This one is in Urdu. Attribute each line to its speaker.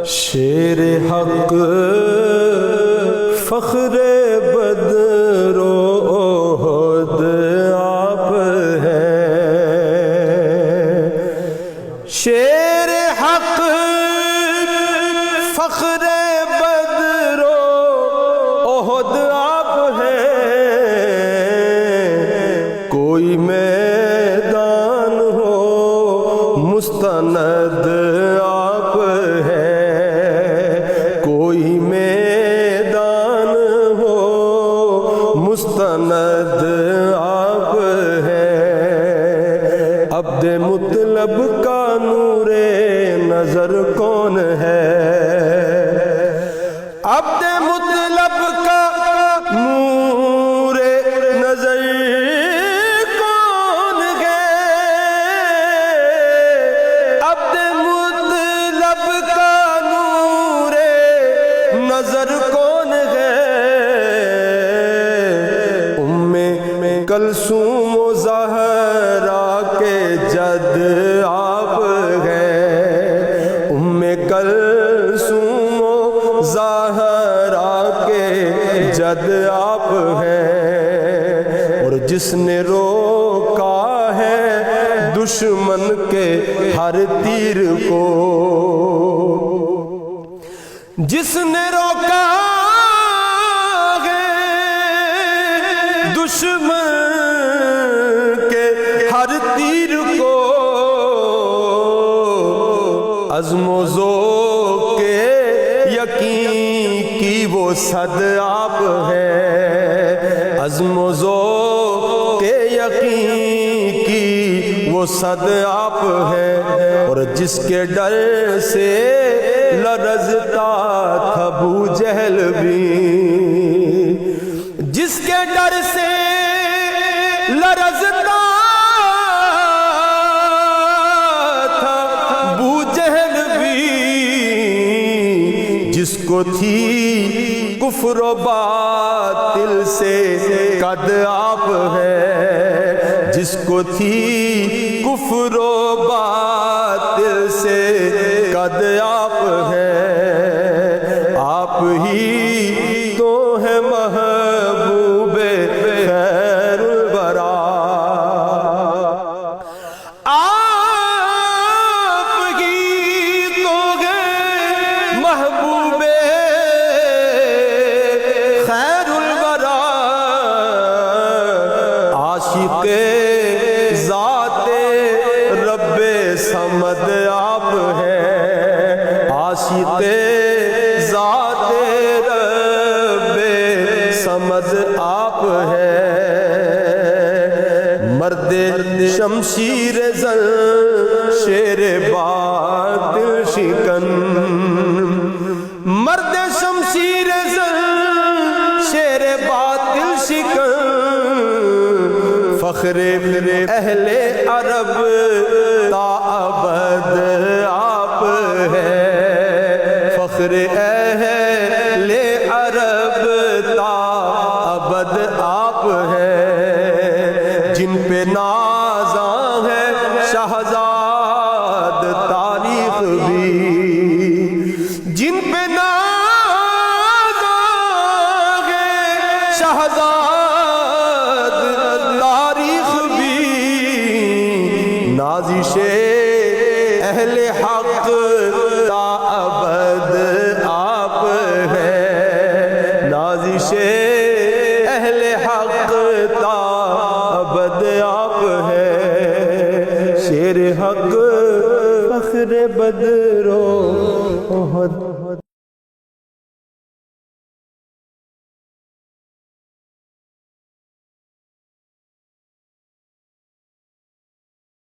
Speaker 1: شیر حق فخر بدر و احد آپ ہیں، شیر حق فخر بدر و احد آپ ہیں، کوئی میدان ہو مستند آپ ہیں، کوئی میدان ہو مستند آپ ہیں، عبد مطلب کا نور نظر کون ہے، عبد مطلب کا نور نظر کون ہے، عبد مطلب کا نور نظر کون ہے، ام کلثوم و زہرا کے جد آپ ہیں، ام کلثوم و زہرا کے جد آپ ہیں، اور جس نے روکا ہے دشمن کے ہر تیر کو، جس نے روکا ہے دشمن کے ہر تیر کو، عزم و ذوق کے یقین کی وہ صد آپ ہے، عزم و ذوق کے یقین کی وہ صد آپ ہے، اور جس کے ڈر سے لرزتا تھا ابو جہل بھی، جس کے ڈر سے لرزتا تھا ابو جہل بھی، جس کو تھی کفر و باطل سے قد آپ ہے، جس کو تھی کفر و باطل سے قد آپ ہے، آپ ہی تو ہے محبوب خیر الورا، آپ ہی تو ہے محبوب خیر الورا، عاشق ذات رب صمد آپ ہے، عاشق ذات رب صمد آپ ہے، مرد شمشیر زن شیر باطل شکن، مرد شمشیر زن شیر باطل شکن، فخر اہل عرب تا ابد آپ ہے، فخر اہل عرب تا ابد آپ ہے، جن پہ نازاں ہے شہزاد تاریخ بھی، جن پہ نازاں ہے شہزاد تاریخ بھی، نازش اہل حق تا ابد آپ ہے، نازش اہل حق تا ابد آپ ہے، شیر حق فخر بدر و احد